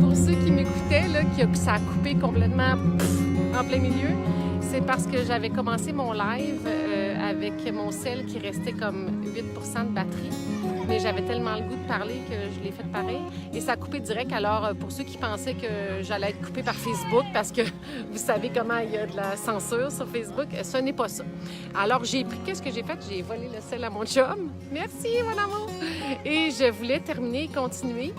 pour ceux qui m'écoutaient, là, que ça a coupé complètement en plein milieu, c'est parce que j'avais commencé mon live avec mon cell qui restait comme 8% de batterie. Mais j'avais tellement le goût de parler que je l'ai fait pareil. Et ça a coupé direct. Alors, pour ceux qui pensaient que j'allais être coupée par Facebook, parce que vous savez comment il y a de la censure sur Facebook, ce n'est pas ça. Alors, qu'est-ce que j'ai fait? J'ai volé le sel à mon chum. Merci, mon amour! Et je voulais terminer et continuer.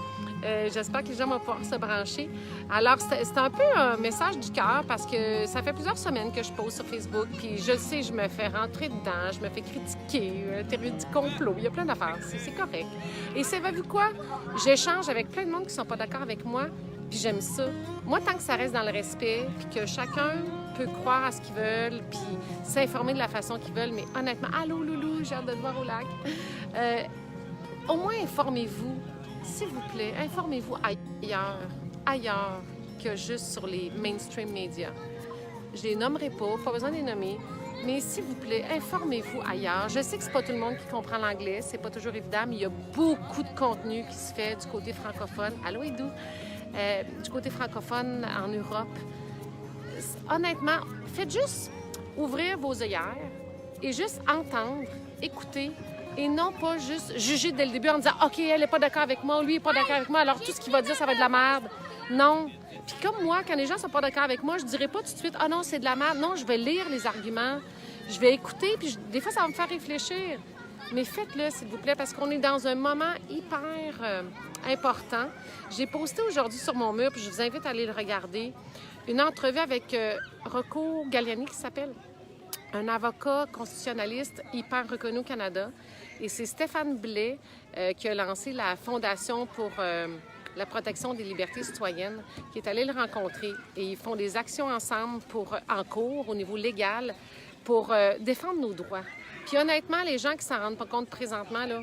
J'espère que les gens vont pouvoir se brancher. Alors, c'est un peu un message du cœur parce que ça fait plusieurs semaines que je pose sur Facebook. Puis je sais, je me fais rentrer dedans, je me fais critiquer, théorie du complot, il y a plein d'affaires, c'est correct. Et savez-vous quoi? J'échange avec plein de monde qui ne sont pas d'accord avec moi, puis j'aime ça. Moi, tant que ça reste dans le respect, puis que chacun peut croire à ce qu'ils veulent, puis s'informer de la façon qu'ils veulent, mais honnêtement, allô, loulou, j'ai hâte de te voir au lac. Au moins, informez-vous. S'il vous plaît, informez-vous ailleurs que juste sur les mainstream médias. Je les nommerai pas besoin de les nommer, mais s'il vous plaît, informez-vous ailleurs. Je sais que c'est pas tout le monde qui comprend l'anglais, c'est pas toujours évident, mais il y a beaucoup de contenu qui se fait du côté francophone. Allô, Edou? Du côté francophone en Europe. Honnêtement, faites juste ouvrir vos œillères et juste entendre, écouter, et non pas juste juger dès le début en disant « OK, elle n'est pas d'accord avec moi, lui n'est pas d'accord avec moi, alors tout ce qu'il va dire, ça va être de la merde. » Non. Puis comme moi, quand les gens ne sont pas d'accord avec moi, je ne dirais pas tout de suite « Ah non, c'est de la merde. » Non, je vais lire les arguments, je vais écouter, puis des fois, ça va me faire réfléchir. Mais faites-le, s'il vous plaît, parce qu'on est dans un moment hyper important. J'ai posté aujourd'hui sur mon mur, puis je vous invite à aller le regarder, une entrevue avec Rocco Galliani, qui s'appelle, un avocat constitutionnaliste hyper reconnu au Canada. Et c'est Stéphane Blais qui a lancé la Fondation pour la protection des libertés citoyennes, qui est allé le rencontrer. Et ils font des actions ensemble en cours, au niveau légal, pour défendre nos droits. Puis honnêtement, les gens qui s'en rendent pas compte présentement, là,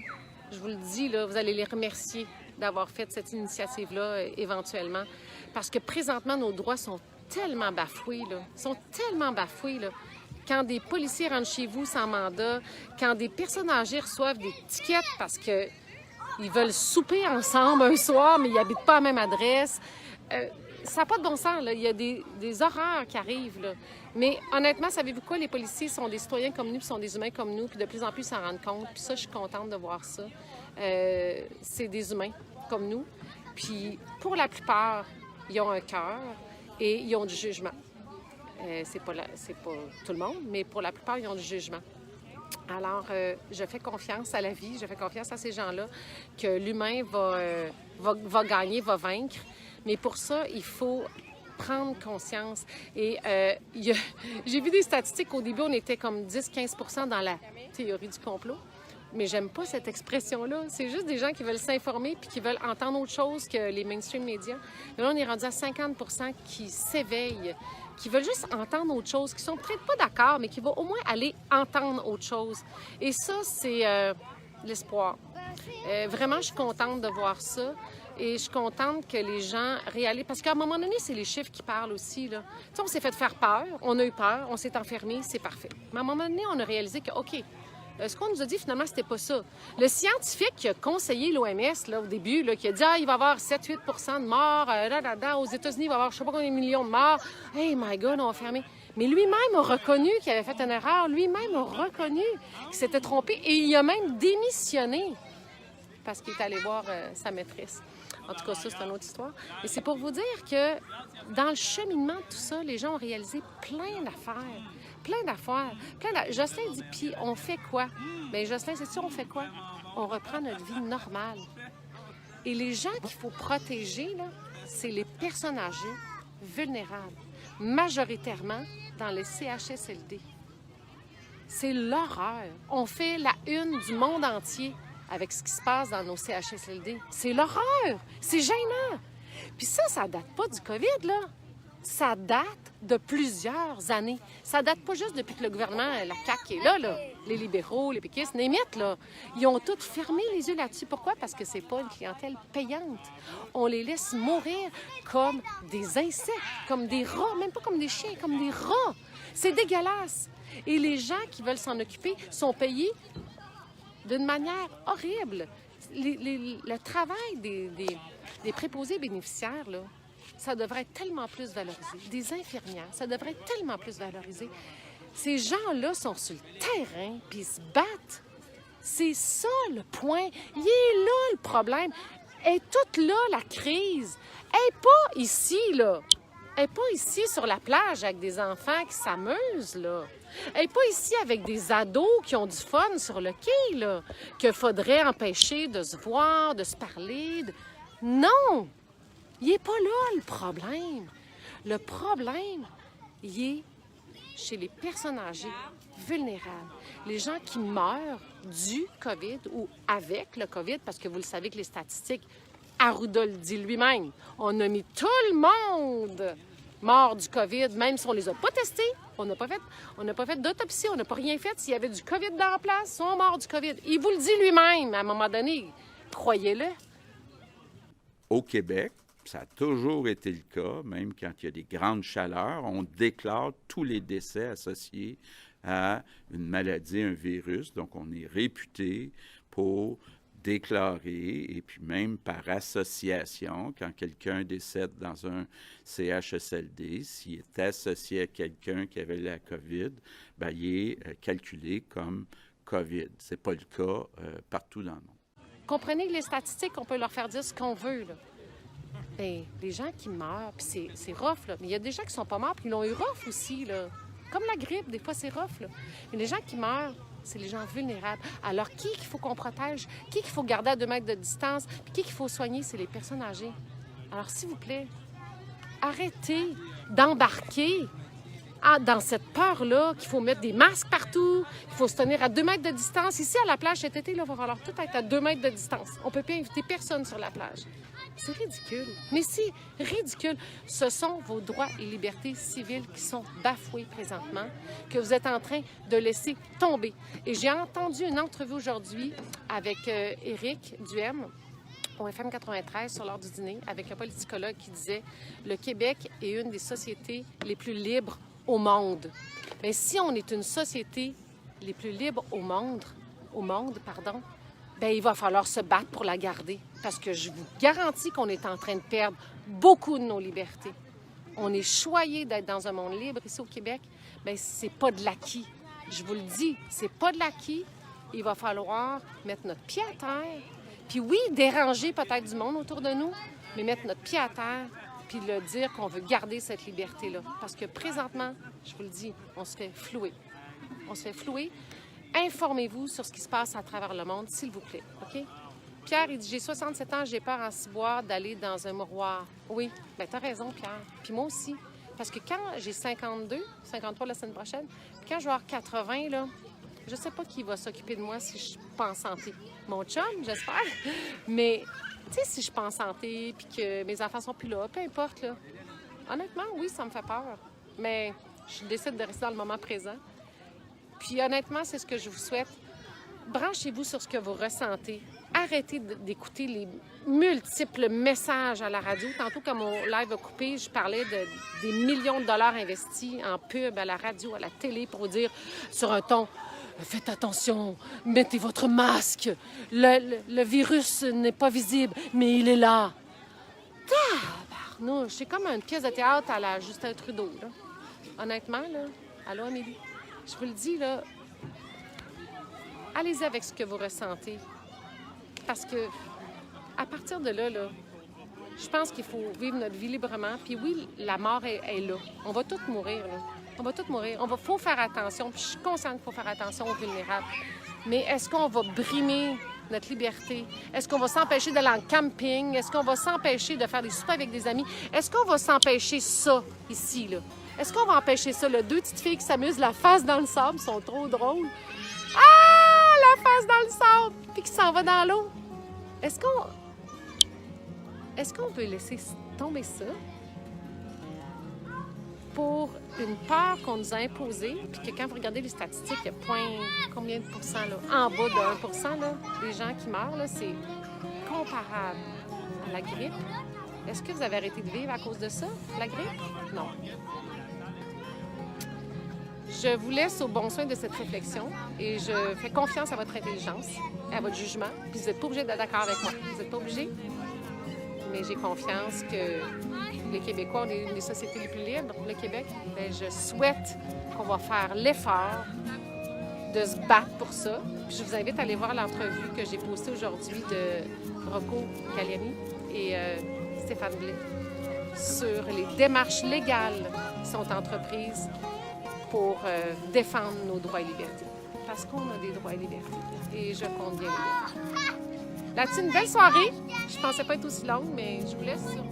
je vous le dis, là, vous allez les remercier d'avoir fait cette initiative-là éventuellement. Parce que présentement, nos droits sont tellement bafoués, là. Ils sont tellement bafoués, là. Quand des policiers rentrent chez vous sans mandat, quand des personnes âgées reçoivent des tickets parce qu'ils veulent souper ensemble un soir, mais ils n'habitent pas à la même adresse, ça n'a pas de bon sens, là. Il y a des horreurs qui arrivent, là. Mais honnêtement, savez-vous quoi? Les policiers sont des citoyens comme nous, puis sont des humains comme nous, puis de plus en plus ils s'en rendent compte. Puis ça, je suis contente de voir ça. C'est des humains comme nous. Puis pour la plupart, ils ont un cœur et ils ont du jugement. C'est pas tout le monde, mais pour la plupart, ils ont du jugement. Alors, je fais confiance à la vie, je fais confiance à ces gens-là, que l'humain va gagner, va vaincre. Mais pour ça, il faut prendre conscience. Et j'ai vu des statistiques, au début, on était comme 10-15% dans la théorie du complot. Mais j'aime pas cette expression-là. C'est juste des gens qui veulent s'informer puis qui veulent entendre autre chose que les mainstream médias. Mais là, on est rendu à 50% qui s'éveillent, qui veulent juste entendre autre chose, qui sont peut-être pas d'accord, mais qui vont au moins aller entendre autre chose. Et ça, c'est l'espoir. Vraiment, je suis contente de voir ça. Et je suis contente que les gens réalisent... Parce qu'à un moment donné, c'est les chiffres qui parlent aussi, là. Tu sais, on s'est fait faire peur, on a eu peur, on s'est enfermé, c'est parfait. Mais à un moment donné, on a réalisé que, OK, ce qu'on nous a dit, finalement, c'était pas ça. Le scientifique qui a conseillé l'OMS, là, au début, là, qui a dit « Ah, il va y avoir 7-8% de morts, aux États-Unis, il va y avoir je sais pas combien de millions de morts. Hey, my God, on va fermer. » Mais lui-même a reconnu qu'il avait fait une erreur. Lui-même a reconnu qu'il s'était trompé. Et il a même démissionné parce qu'il est allé voir sa maîtresse. En tout cas, ça, c'est une autre histoire. Et c'est pour vous dire que dans le cheminement de tout ça, les gens ont réalisé plein d'affaires. Jocelyn dit, puis on fait quoi? Bien, Jocelyn, sais-tu, on fait quoi? On reprend notre vie normale. Et les gens qu'il faut protéger, là, c'est les personnes âgées vulnérables, majoritairement dans les CHSLD. C'est l'horreur. On fait la une du monde entier avec ce qui se passe dans nos CHSLD. C'est l'horreur! C'est gênant! Puis ça date pas du COVID, là. Ça date de plusieurs années. Ça date pas juste depuis que le gouvernement, la CAQ est là. Les libéraux, les péquistes, n'émitent, là. Ils ont tous fermé les yeux là-dessus. Pourquoi? Parce que c'est pas une clientèle payante. On les laisse mourir comme des insectes, comme des rats, même pas comme des chiens, comme des rats. C'est dégueulasse. Et les gens qui veulent s'en occuper sont payés d'une manière horrible. le travail des préposés bénéficiaires, là, ça devrait être tellement plus valorisé. Des infirmières, ça devrait être tellement plus valorisé. Ces gens-là sont sur le terrain, puis ils se battent. C'est ça le point. Il est là le problème. Elle est toute là, la crise. Elle n'est pas ici, là. Elle n'est pas ici sur la plage avec des enfants qui s'amusent, là. Elle n'est pas ici avec des ados qui ont du fun sur le quai, là, qu'il faudrait empêcher de se voir, de se parler. Non! Il n'est pas là, le problème. Le problème, il est chez les personnes âgées vulnérables. Les gens qui meurent du COVID ou avec le COVID, parce que vous le savez que les statistiques, Arruda le dit lui-même, on a mis tout le monde mort du COVID, même si on les a pas testés. On n'a pas fait d'autopsie, on n'a pas rien fait. S'il y avait du COVID dans la place, ils sont morts du COVID. Il vous le dit lui-même, à un moment donné. Croyez-le. Au Québec, ça a toujours été le cas, même quand il y a des grandes chaleurs, on déclare tous les décès associés à une maladie, un virus. Donc, on est réputé pour déclarer, et puis même par association, quand quelqu'un décède dans un CHSLD, s'il est associé à quelqu'un qui avait la COVID, bien, il est calculé comme COVID. Ce n'est pas le cas partout dans le monde. Comprenez que les statistiques, on peut leur faire dire ce qu'on veut, là. Bien, les gens qui meurent, puis c'est rough, là. Mais il y a des gens qui sont pas morts, puis ils l'ont eu rough aussi, là. Comme la grippe, des fois, c'est rough, là. Mais les gens qui meurent, c'est les gens vulnérables. Alors, qui qu'il faut qu'on protège? Qui qu'il faut garder à 2 mètres de distance? Puis qui qu'il faut soigner? C'est les personnes âgées. Alors, s'il vous plaît, arrêtez d'embarquer dans cette peur-là qu'il faut mettre des masques partout, qu'il faut se tenir à 2 mètres de distance. Ici, à la plage, cet été, il va falloir tout être à 2 mètres de distance. On ne peut plus inviter personne sur la plage. C'est ridicule. Mais c'est ridicule. Ce sont vos droits et libertés civiles qui sont bafoués présentement, que vous êtes en train de laisser tomber. Et j'ai entendu une entrevue aujourd'hui avec Éric Duhem au FM 93 sur l'heure du dîner, avec un politicologue qui disait « Le Québec est une des sociétés les plus libres au monde. » Bien, si on est une société les plus libres au monde, bien, il va falloir se battre pour la garder. Parce que je vous garantis qu'on est en train de perdre beaucoup de nos libertés. On est choyé d'être dans un monde libre ici au Québec. Bien, c'est pas de l'acquis. Je vous le dis, c'est pas de l'acquis. Il va falloir mettre notre pied à terre. Puis oui, déranger peut-être du monde autour de nous, mais mettre notre pied à terre puis le dire qu'on veut garder cette liberté-là. Parce que présentement, je vous le dis, on se fait flouer. On se fait flouer. Informez-vous sur ce qui se passe à travers le monde, s'il vous plaît, OK? Pierre, il dit, j'ai 67 ans, j'ai peur en ciboire d'aller dans un mouroir. Oui, bien, t'as raison, Pierre. Puis moi aussi. Parce que quand j'ai 52, 53 la semaine prochaine, puis quand je vais avoir 80, là, je sais pas qui va s'occuper de moi si je suis pas en santé. Mon chum, j'espère. Mais, tu sais, si je suis pas en santé, puis que mes enfants sont plus là, peu importe, là. Honnêtement, oui, ça me fait peur. Mais je décide de rester dans le moment présent. Puis honnêtement, c'est ce que je vous souhaite. Branchez-vous sur ce que vous ressentez. Arrêtez d'écouter les multiples messages à la radio. Tantôt, quand mon live a coupé, je parlais des millions de dollars investis en pub à la radio, à la télé, pour dire sur un ton « Faites attention, mettez votre masque. Le virus n'est pas visible, mais il est là. » Tabarnouche, c'est comme une pièce de théâtre à la Justin Trudeau, là. Honnêtement, là. Allô, Amélie? Je vous le dis, là, allez-y avec ce que vous ressentez. Parce que, à partir de là, je pense qu'il faut vivre notre vie librement. Puis oui, la mort est là. On va tous mourir, là. On va tous mourir. Faut faire attention. Puis je suis consciente qu'il faut faire attention aux vulnérables. Mais est-ce qu'on va brimer notre liberté? Est-ce qu'on va s'empêcher d'aller en camping? Est-ce qu'on va s'empêcher de faire des soupers avec des amis? Est-ce qu'on va s'empêcher ça, ici, là? Est-ce qu'on va empêcher ça, là? 2 petites filles qui s'amusent la face dans le sable, sont trop drôles. Ah! La face dans le sable! Puis qui s'en va dans l'eau. Est-ce qu'on peut laisser tomber ça pour une peur qu'on nous a imposée, puis que quand vous regardez les statistiques, il y a combien de pourcents, là? En bas de 1%, là, des gens qui meurent, là, c'est comparable à la grippe. Est-ce que vous avez arrêté de vivre à cause de ça, la grippe? Non. Je vous laisse au bon soin de cette réflexion et je fais confiance à votre intelligence, à votre jugement. Puis vous n'êtes pas obligé d'être d'accord avec moi. Vous n'êtes pas obligé. Mais j'ai confiance que les Québécois, on est une des sociétés les plus libres, le Québec. Bien, je souhaite qu'on va faire l'effort de se battre pour ça. Puis je vous invite à aller voir l'entrevue que j'ai postée aujourd'hui de Rocco Galliani et Stéphane Blais sur les démarches légales qui sont entreprises pour défendre nos droits et libertés. Parce qu'on a des droits et libertés. Et je compte bien les libertés. Là-dessus, une belle soirée. Je pensais pas être aussi longue, mais je vous laisse sur